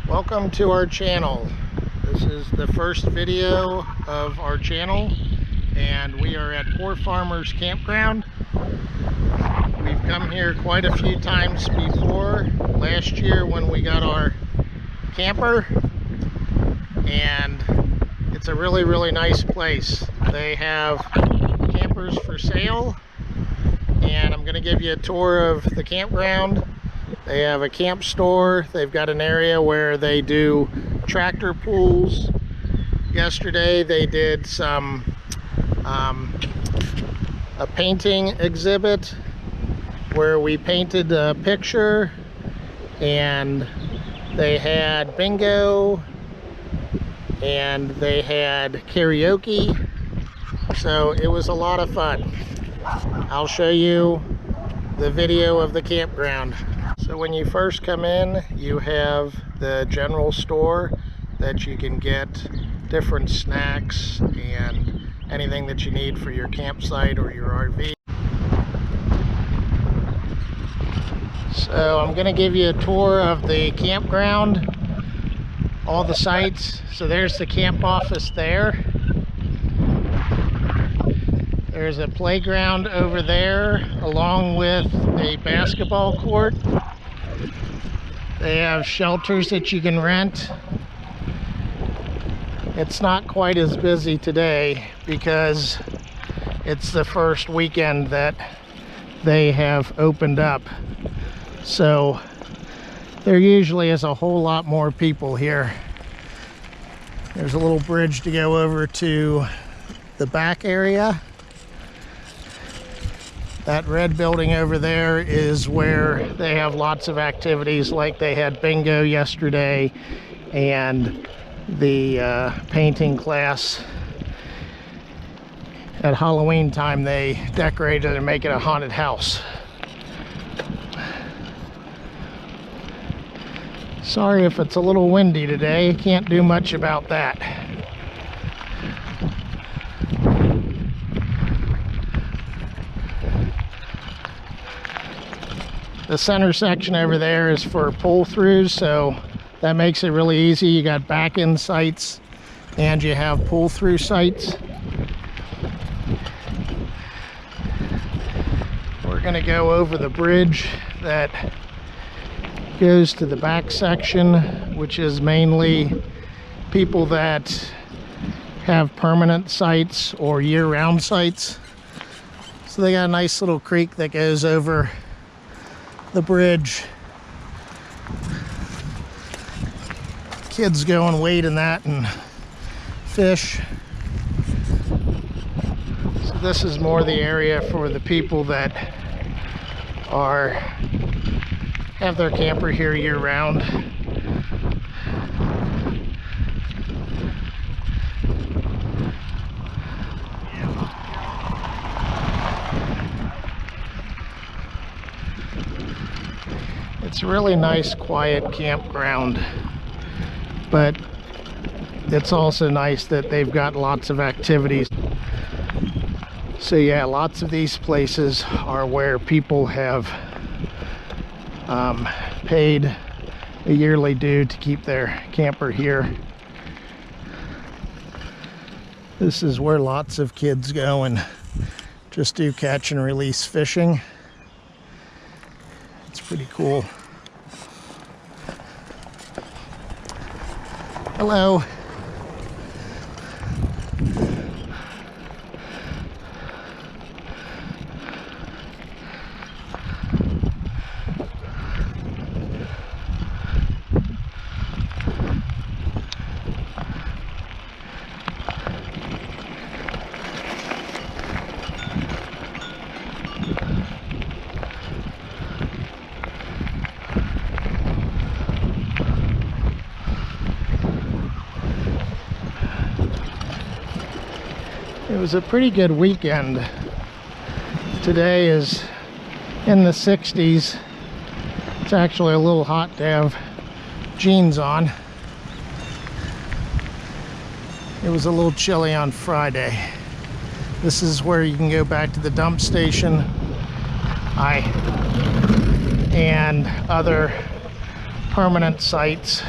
Welcome to our channel. This is the first video of our channel, and we are at Poor Farmers Campground. We've come here quite a few times before. Last year when we got our camper, and it's a really nice place. They have campers for sale, and I'm going to give you a tour of the campground. They have a camp store. They've got an area where they do tractor pulls. Yesterday they did a painting exhibit where we painted a picture, and they had bingo and they had karaoke, so it was a lot of fun. I'll show you the video of the campground. So when you first come in, you have the general store that you can get different snacks and anything that you need for your campsite or your RV. So I'm going to give you a tour of the campground, all the sites. So there's the camp office there. There's a playground over there along with a basketball court. They have shelters that you can rent. It's not quite as busy today because it's the first weekend that they have opened up. So there usually is a whole lot more people here. There's a little bridge to go over to the back area. That red building over there is where they have lots of activities, like they had bingo yesterday and the painting class. At Halloween time they decorated and make it a haunted house. Sorry if it's a little windy today, can't do much about that. The center section over there is for pull-throughs, so that makes it really easy. You got back-end sites and you have pull-through sites. We're going to go over the bridge that goes to the back section, which is mainly people that have permanent sites or year-round sites. So they got a nice little creek that goes over the bridge. Kids go and wade in that and fish. So this is more the area for the people that have their camper here year round. It's a really nice, quiet campground, but it's also nice that they've got lots of activities. So yeah, lots of these places are where people have paid a yearly due to keep their camper here. This is where lots of kids go and just do catch and release fishing. It's pretty cool. Hello. It was a pretty good weekend. Today is in the 60s. It's actually a little hot to have jeans on. It was a little chilly on Friday. This is where you can go back to the dump station and other permanent sites.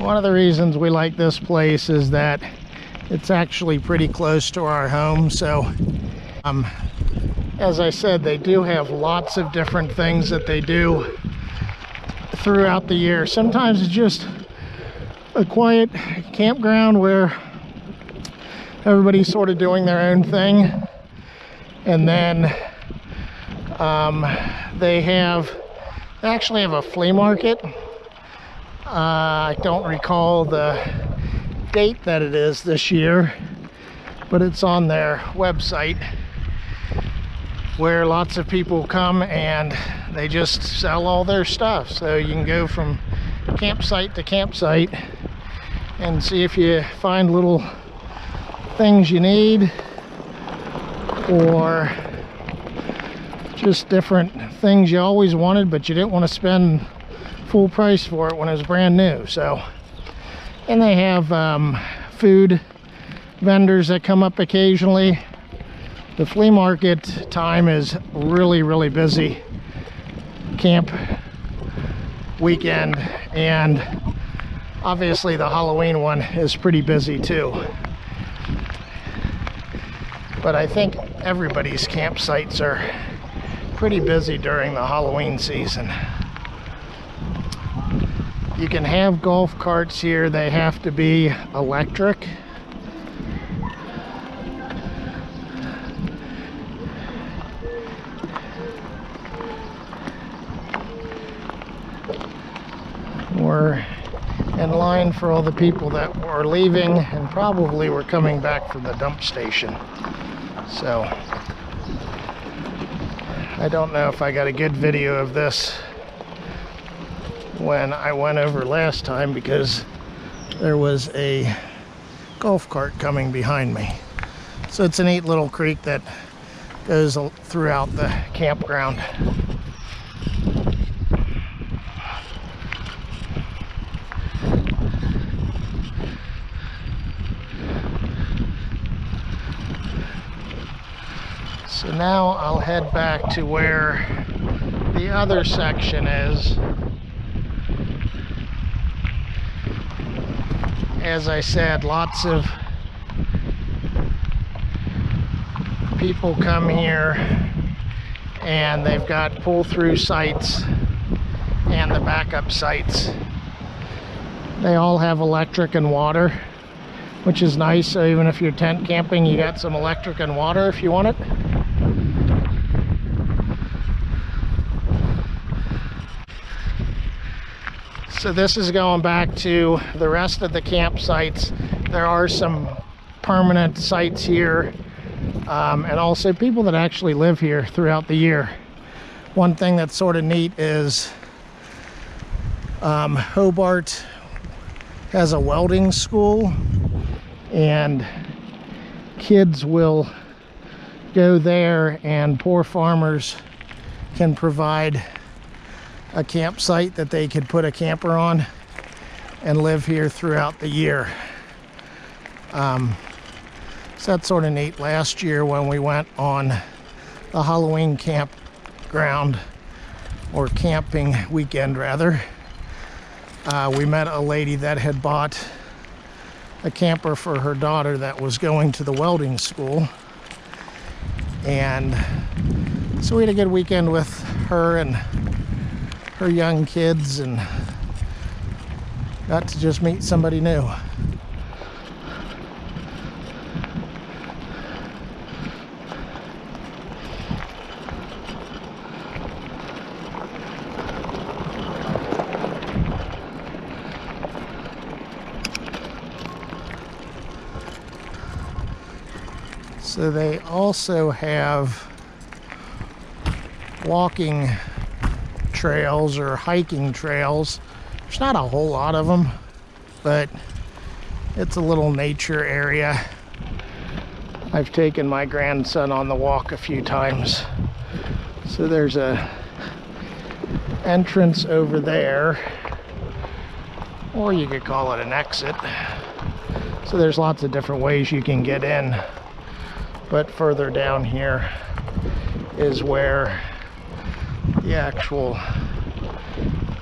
One of the reasons we like this place is that it's actually pretty close to our home. So as I said, they do have lots of different things that they do throughout the year. Sometimes it's just a quiet campground where everybody's sort of doing their own thing, and then they actually have a flea market. I don't recall the date that it is this year, but it's on their website, where lots of people come and they just sell all their stuff. So you can go from campsite to campsite and see if you find little things you need, or just different things you always wanted but you didn't want to spend full price for it when it was brand new. So, and they have food vendors that come up occasionally. The flea market time is really busy camp weekend, and obviously the Halloween one is pretty busy too. But I think everybody's campsites are pretty busy during the Halloween season. You can have golf carts here. They have to be electric. We're in line for all the people that were leaving and probably were coming back from the dump station. So I don't know if I got a good video of this when I went over last time, because there was a golf cart coming behind me. So it's a neat little creek that goes throughout the campground. So now I'll head back to where the other section is. As I said, lots of people come here and they've got pull-through sites and the backup sites. They all have electric and water, which is nice. So even if you're tent camping, you got some electric and water if you want it. So this is going back to the rest of the campsites. There are some permanent sites here, and also people that actually live here throughout the year. One thing that's sort of neat is Hobart has a welding school, and kids will go there, and Poor Farmers can provide a campsite that they could put a camper on and live here throughout the year. So that's sort of neat. Last year when we went on the Halloween campground, or camping weekend rather, we met a lady that had bought a camper for her daughter that was going to the welding school, and so we had a good weekend with her and her young kids, and got to just meet somebody new. So they also have walking trails or hiking trails. There's not a whole lot of them, but it's a little nature area. I've taken my grandson on the walk a few times. So there's a entrance over there, or you could call it an exit. So there's lots of different ways you can get in, but further down here is where the actual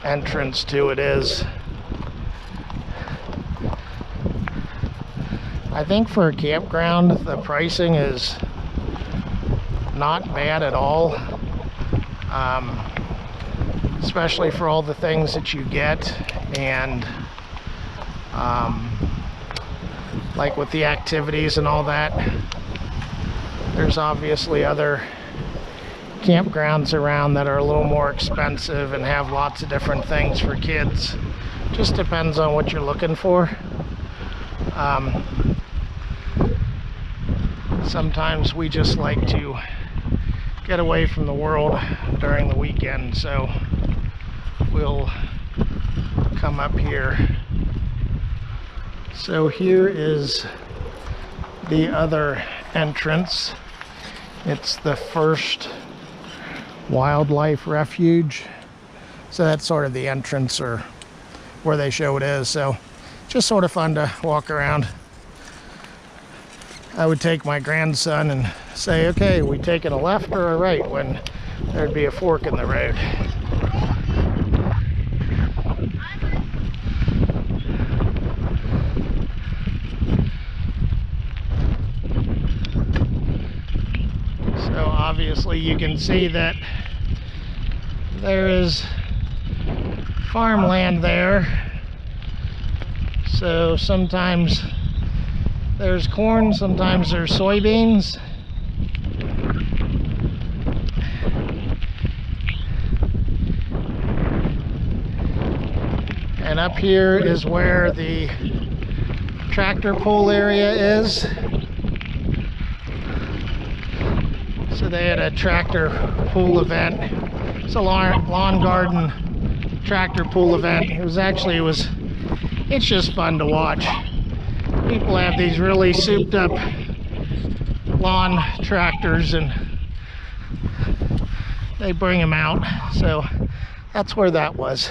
entrance to it is. I think for a campground, the pricing is not bad at all, especially for all the things that you get, and like with the activities and all that. There's obviously other campgrounds around that are a little more expensive and have lots of different things for kids. Just depends on what you're looking for. Sometimes we just like to get away from the world during the weekend, so we'll come up here. So here is the other entrance. It's the first wildlife refuge. So that's sort of the entrance, or where they show it is. So just sort of fun to walk around. I would take my grandson and say, okay, we taking a left or a right, when there'd be a fork in the road. So obviously you can see that there is farmland there. So sometimes there's corn, sometimes there's soybeans. And up here is where the tractor pull area is. So they had a tractor pull event. It's a lawn garden tractor pull event. It's just fun to watch. People have these really souped up lawn tractors and they bring them out. So that's where that was.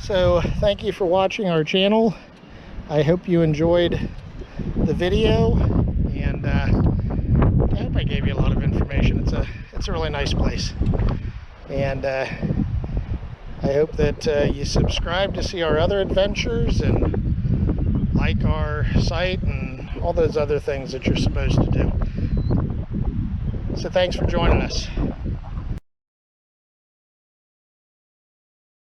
So thank you for watching our channel. I hope you enjoyed the video, and I hope I gave you a lot of information. It's a really nice place, and I hope that you subscribe to see our other adventures and like our site and all those other things that you're supposed to do. So thanks for joining us.